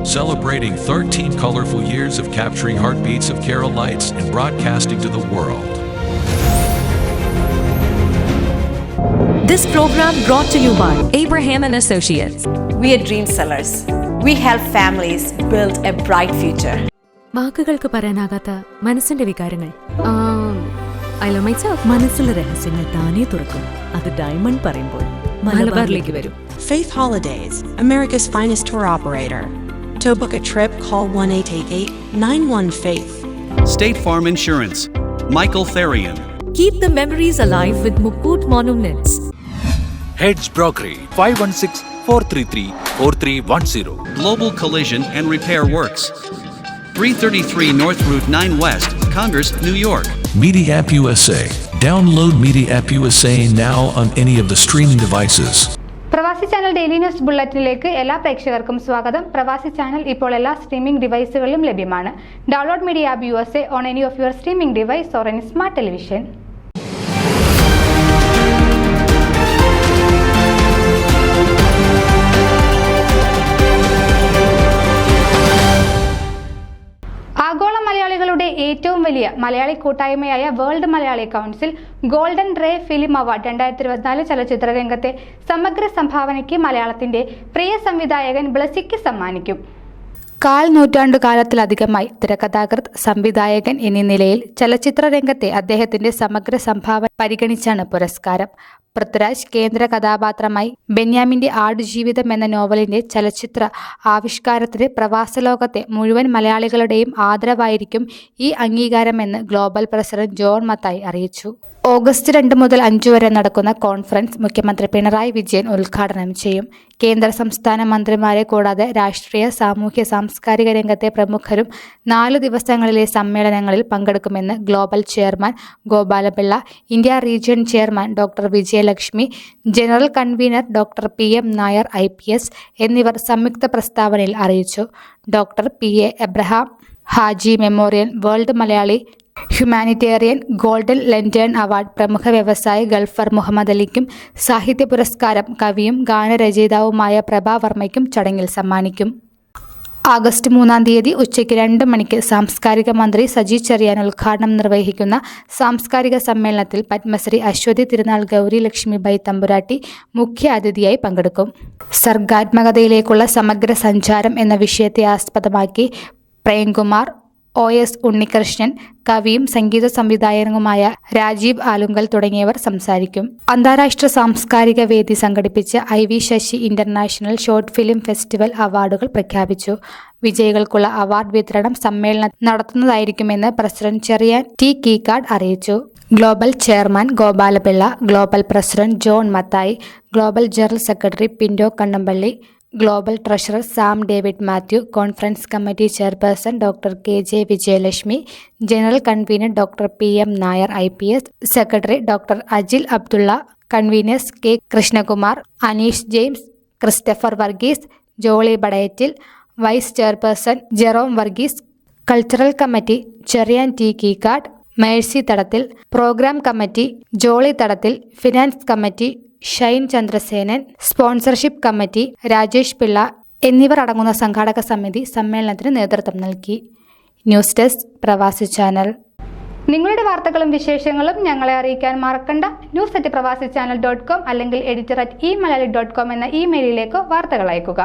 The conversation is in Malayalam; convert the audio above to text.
celebrating 13 colorful years of capturing heartbeats of Keralites and broadcasting to the world. This program brought to you by Abraham and Associates. We are dream sellers. We help families build a bright future. വാക്കുകൾക്ക് പറയാനാകാത്ത മനസ്സിന്റെ വികാരങ്ങൾ. I love myself. മനസ്സിലെ രഹസ്യങ്ങൾ താനേ തുറക്കും. അത് ഡയമണ്ട് പറയുമ്പോൾ മലബാറിലേക്ക് വരും. Faith Holidays, America's finest tour operator. To book a trip, call 1-888-91-FAITH. State Farm Insurance, Michael Therian. Keep the memories alive with Mukut Monuments. Heads Brokery 516-433-4310. Global Collision and Repair Works, 333 North Route 9 West, Congress, New York. Media App USA. Download Media App USA now on any of the streaming devices. പ്രവാസി ചാനൽ ഡെയിലി ന്യൂസ് ബുള്ളറ്റിനിലേക്ക് എല്ലാ പ്രേക്ഷകർക്കും സ്വാഗതം. പ്രവാസി ചാനൽ ഇപ്പോൾ എല്ലാ സ്ട്രീമിംഗ് ഡിവൈസുകളിലും ലഭ്യമാണ്. Download media app USA on any of your streaming device or any smart television. ആഗോള മലയാളികളുടെ ഏറ്റവും വലിയ മലയാളി കൂട്ടായ്മയായ world Malayali council golden ray film award 2024 ചലച്ചിത്ര രംഗത്തെ സമഗ്ര സംഭാവനയ്ക്ക് മലയാളത്തിന്റെ പ്രിയ സംവിധായകൻ ബ്ലസിക്ക് സമ്മാനിക്കും. 1/4 നൂറ്റാണ്ടു കാലത്തിലധികമായി തിരക്കഥാകൃത്ത്, സംവിധായകൻ എന്നീ നിലയിൽ ചലച്ചിത്ര രംഗത്തെ അദ്ദേഹത്തിന്റെ സമഗ്ര സംഭാവന പരിഗണിച്ചാണ് പുരസ്കാരം. പൃഥ്വിരാജ് കേന്ദ്ര കഥാപാത്രമായി ബെന്യാമിന്റെ ആടുജീവിതം എന്ന നോവലിന്റെ ചലച്ചിത്ര ആവിഷ്കാരത്തിന് പ്രവാസലോകത്തെ മുഴുവൻ മലയാളികളുടെയും ആദരവായിരിക്കും ഈ അംഗീകാരമെന്ന് ഗ്ലോബൽ പ്രസിഡന്റ് ജോൺ മത്തായി അറിയിച്ചു. ഓഗസ്റ്റ് 2 മുതൽ 5 വരെ നടക്കുന്ന കോൺഫറൻസ് മുഖ്യമന്ത്രി പിണറായി വിജയൻ ഉദ്ഘാടനം ചെയ്യും. കേന്ദ്ര സംസ്ഥാന മന്ത്രിമാരെ കൂടാതെ രാഷ്ട്രീയ, സാമൂഹ്യ, സാംസ്കാരിക രംഗത്തെ പ്രമുഖരും 4 ദിവസങ്ങളിലെ സമ്മേളനങ്ങളിൽ പങ്കെടുക്കുമെന്ന് global chairman Gopalapillai, India region chairman doctor Vijayalakshmi, general convener doctor PM Nair IPS എന്നിവർ സംയുക്ത പ്രസ്താവനയിൽ അറിയിച്ചു. Doctor PA Abraham Haji memorial world Malayali humanitarian golden lantern award പ്രമുഖ വ്യവസായി ഗൾഫർ മുഹമ്മദ് അലിക്കും, സാഹിത്യ പുരസ്കാരം കവിയും ഗാനരചയിതാവുമായ പ്രഭാ വർമ്മയ്ക്കും ചടങ്ങിൽ സമ്മാനിക്കും. ആഗസ്റ്റ് 3 ഉച്ചയ്ക്ക് 2 മണിക്ക് സാംസ്കാരിക മന്ത്രി സജി ചെറിയാൻ ഉദ്ഘാടനം നിർവഹിക്കുന്ന സാംസ്കാരിക സമ്മേളനത്തിൽ പത്മശ്രീ അശ്വതി തിരുനാൾ ഗൗരി ലക്ഷ്മിബായി തമ്പുരാട്ടി മുഖ്യ അതിഥിയായി പങ്കെടുക്കും. സർഗാത്മകതയിലേക്കുള്ള സമഗ്ര സഞ്ചാരം എന്ന വിഷയത്തെ ആസ്പദമാക്കി പ്രേംകുമാർ, OS ഉണ്ണികൃഷ്ണൻ, കവിയും സംഗീത സംവിധായകനുമായ രാജീവ് ആലുങ്കൽ തുടങ്ങിയവർ സംസാരിക്കും. അന്താരാഷ്ട്ര സാംസ്കാരിക വേദി സംഘടിപ്പിച്ച IV Sasi international short film festival അവാർഡുകൾ പ്രഖ്യാപിച്ചു. വിജയികൾക്കുള്ള അവാർഡ് വിതരണം സമ്മേളനം നടത്തുന്നതായിരിക്കുമെന്ന് പ്രസിഡന്റ് ചെറിയാൻ T. കീക്കാട് അറിയിച്ചു. Global chairman Gopalapillai, global president John Mathai, global general secretary Pinto Kannampally, global treasurer Sam David Mathew, conference committee chairperson doctor KJ Vijayalakshmi, general convener doctor PM Nair IPS, secretary doctor Ajil Abdulla, conveners K. Krishnakumar, Aneesh James, Christopher Varghese, Jolly Badayattil, vice chairperson Jerome Varghese, cultural committee Cherian T. Keekkad, Mercy Thadathil, programme committee Jolly Thadathil, finance committee Shine Chandrasenan, sponsorship committee Rajesh Pillai എന്നിവർ അടങ്ങുന്ന സംഘാടക സമിതി സമ്മേളനത്തിന് നേതൃത്വം നൽകി. News desk Pravasi channel. നിങ്ങളുടെ വാർത്തകളും വിശേഷങ്ങളും ഞങ്ങളെ അറിയിക്കാൻ മറക്കണ്ട. news@pravasichannel.com അല്ലെങ്കിൽ editor@eMalayali.com എന്ന ഇമെയിലിലേക്ക് വാർത്തകൾ അയക്കുക.